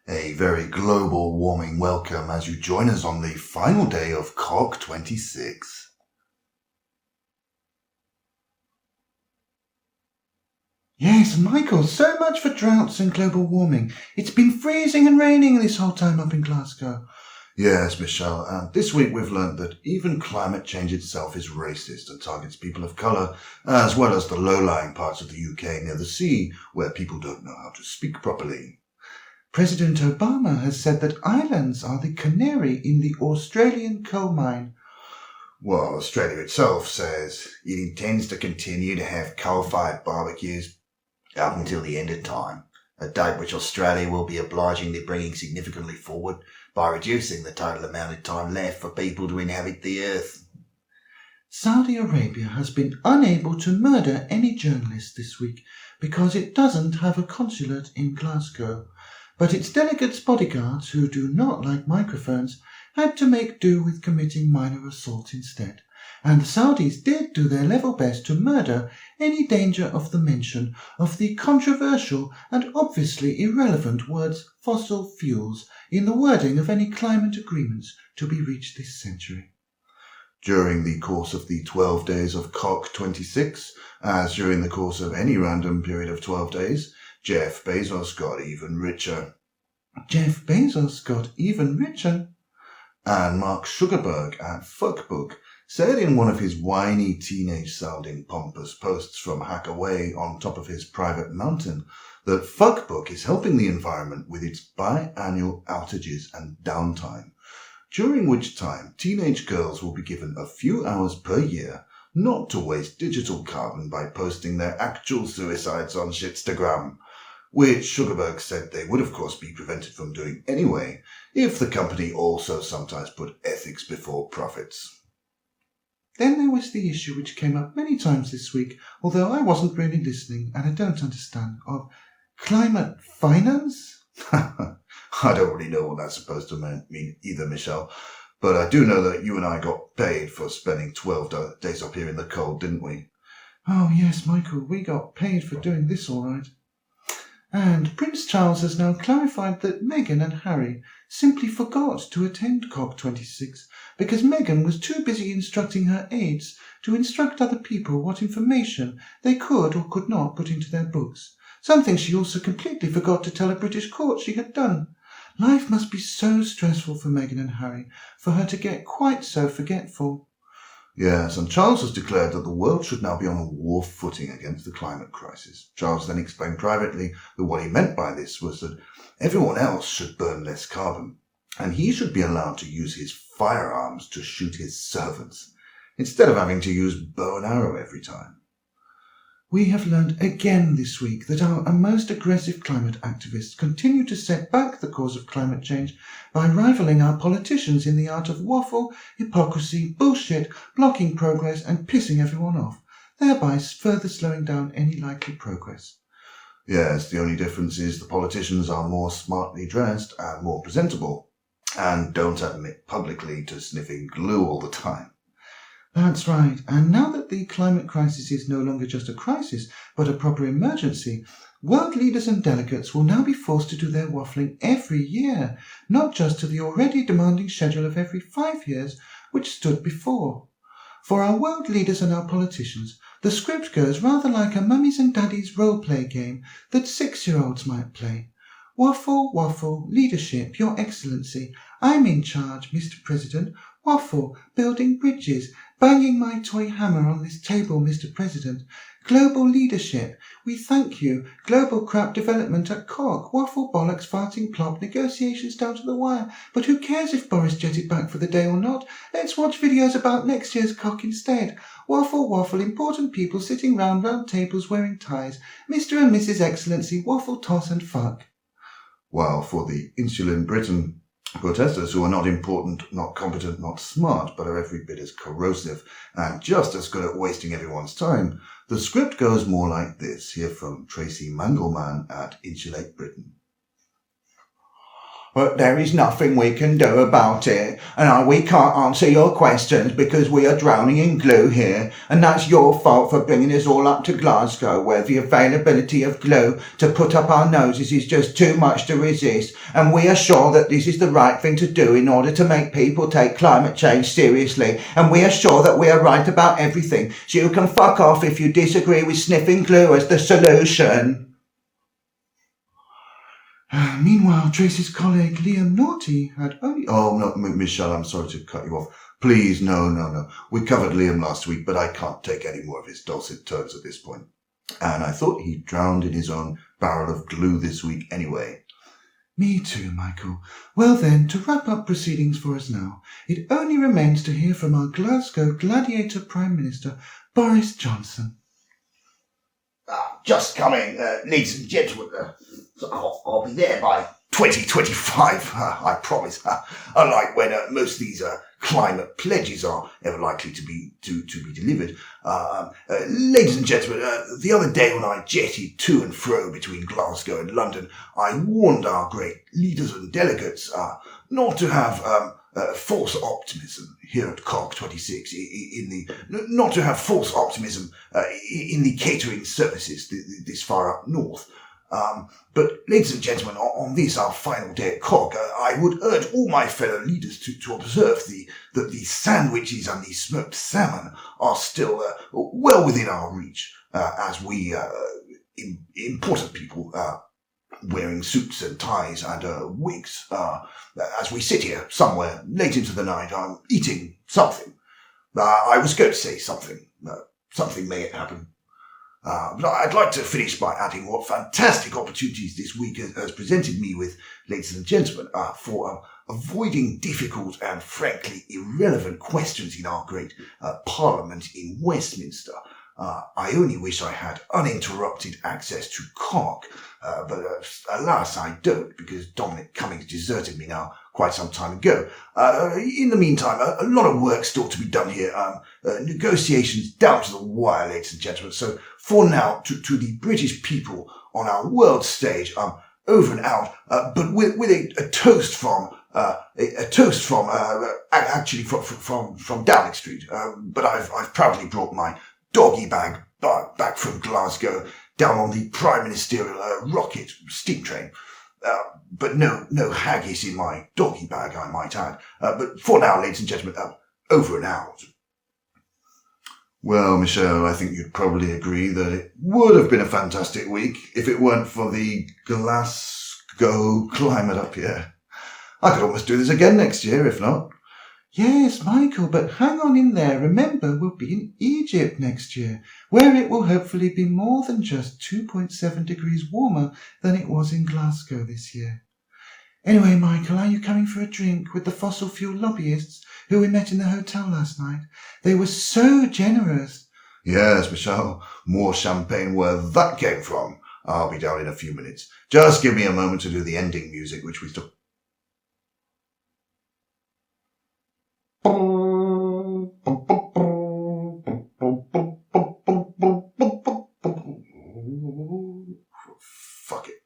A very global warming welcome as you join us on the final day of COP26. Yes, Michael, so much for droughts and global warming. It's been freezing and raining this whole time up in Glasgow. Yes, Michelle, and this week we've learnt that even climate change itself is racist and targets people of colour, as well as the low-lying parts of the UK near the sea, where people don't know how to speak properly. President Obama has said that islands are the canary in the Australian coal mine. Well, Australia itself says it intends to continue to have coal-fired barbecues up until the end of time, a date which Australia will be obligingly bringing significantly forward by reducing the total amount of time left for people to inhabit the earth. Saudi Arabia has been unable to murder any journalists this week because it doesn't have a consulate in Glasgow, but its delegates' bodyguards, who do not like microphones, had to make do with committing minor assault instead. And the Saudis did do their level best to murder any danger of the mention of the controversial and obviously irrelevant words fossil fuels in the wording of any climate agreements to be reached this century. During the course of the 12 days of COP26, as during the course of any random period of 12 days, Jeff Bezos got even richer. Jeff Bezos got even richer? And Mark Zuckerberg at Fuckbook said in one of his whiny teenage-sounding pompous posts from Hackaway on top of his private mountain that Fuckbook is helping the environment with its biannual outages and downtime, during which time teenage girls will be given a few hours per year not to waste digital carbon by posting their actual suicides on Shitstagram, which Zuckerberg said they would of course be prevented from doing anyway if the company also sometimes put ethics before profits. Then there was the issue which came up many times this week, although I wasn't really listening and I don't understand, of climate finance? I don't really know what that's supposed to mean either, Michelle, but I do know that you and I got paid for spending 12 days up here in the cold, didn't we? Oh yes, Michael, we got paid for doing this all right. And Prince Charles has now clarified that Meghan and Harry simply forgot to attend COP26 because Meghan was too busy instructing her aides to instruct other people what information they could or could not put into their books, something she also completely forgot to tell a British court she had done. Life must be so stressful for Meghan and Harry for her to get quite so forgetful. Yes, and Charles has declared that the world should now be on a war footing against the climate crisis. Charles then explained privately that what he meant by this was that everyone else should burn less carbon, and he should be allowed to use his firearms to shoot his servants, instead of having to use bow and arrow every time. We have learned again this week that our most aggressive climate activists continue to set back the cause of climate change by rivaling our politicians in the art of waffle, hypocrisy, bullshit, blocking progress and pissing everyone off, thereby further slowing down any likely progress. Yes, the only difference is the politicians are more smartly dressed and more presentable, and don't admit publicly to sniffing glue all the time. That's right, and now that the climate crisis is no longer just a crisis, but a proper emergency, world leaders and delegates will now be forced to do their waffling every year, not just to the already demanding schedule of every 5 years, which stood before. For our world leaders and our politicians, the script goes rather like a mummies and daddies role-play game that 6-year-olds might play. Waffle, waffle, leadership, your excellency, I'm in charge, Mr. President. Waffle, building bridges, banging my toy hammer on this table, Mr. President. Global leadership, we thank you. Global crap development at cock. Waffle, bollocks, farting, plop, negotiations down to the wire. But who cares if Boris jetted back for the day or not? Let's watch videos about next year's cock instead. Waffle, waffle, important people sitting round tables wearing ties. Mr. and Mrs. Excellency, waffle, toss and fuck. While for the Insulin Britain protesters who are not important, not competent, not smart, but are every bit as corrosive and just as good at wasting everyone's time, the script goes more like this, here from Tracy Mandelman at Insulate Britain. But there is nothing we can do about it, and we can't answer your questions because we are drowning in glue here, and that's your fault for bringing us all up to Glasgow, where the availability of glue to put up our noses is just too much to resist, and we are sure that this is the right thing to do in order to make people take climate change seriously, and we are sure that we are right about everything, so you can fuck off if you disagree with sniffing glue as the solution. Meanwhile, Tracy's colleague Liam Naughty had only... Oh, no, Michelle, I'm sorry to cut you off. Please, no. We covered Liam last week, but I can't take any more of his dulcet tones at this point. And I thought he drowned in his own barrel of glue this week anyway. Me too, Michael. Well then, to wrap up proceedings for us now, it only remains to hear from our Glasgow Gladiator Prime Minister, Boris Johnson. Just coming, ladies and gentlemen. I'll be there by 2025, I promise. Unlike when most of these climate pledges are ever likely to be delivered. Ladies and gentlemen, the other day when I jetted to and fro between Glasgow and London, I warned our great leaders and delegates not to have false optimism here at COP26 not to have false optimism in the catering services this far up north. But, ladies and gentlemen, on this, our final day at COP, I would urge all my fellow leaders to observe that the sandwiches and the smoked salmon are still well within our reach, as we, important people, wearing suits and ties and wigs, as we sit here somewhere late into the night, eating something. I was going to say something. Something may happen. But I'd like to finish by adding what fantastic opportunities this week has presented me with, ladies and gentlemen, for avoiding difficult and frankly irrelevant questions in our great Parliament in Westminster. I only wish I had uninterrupted access to COG, but alas I don't, because Dominic Cummings deserted me now quite some time ago. In the meantime, a lot of work still to be done here. Negotiations down to the wire, ladies and gentlemen. So for now, to the British people on our world stage, over and out, but with a toast from actually from Downing Street. But I've proudly brought my doggy bag back from Glasgow down on the Prime Ministerial rocket steam train. But no haggis in my doggy bag, I might add. But for now, ladies and gentlemen, over and out. Well, Michelle, I think you'd probably agree that it would have been a fantastic week if it weren't for the Glasgow climate up here. I could almost do this again next year, if not. Yes, Michael, but hang on in there. Remember, we'll be in Egypt next year, where it will hopefully be more than just 2.7 degrees warmer than it was in Glasgow this year. Anyway, Michael, are you coming for a drink with the fossil fuel lobbyists who we met in the hotel last night? They were so generous. Yes, Michelle, more champagne where that came from. I'll be down in a few minutes. Just give me a moment to do the ending music, which we still... Fuck it.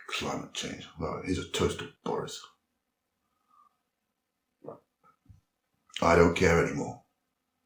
Climate change. Well, here's a toast to Boris. I don't care anymore.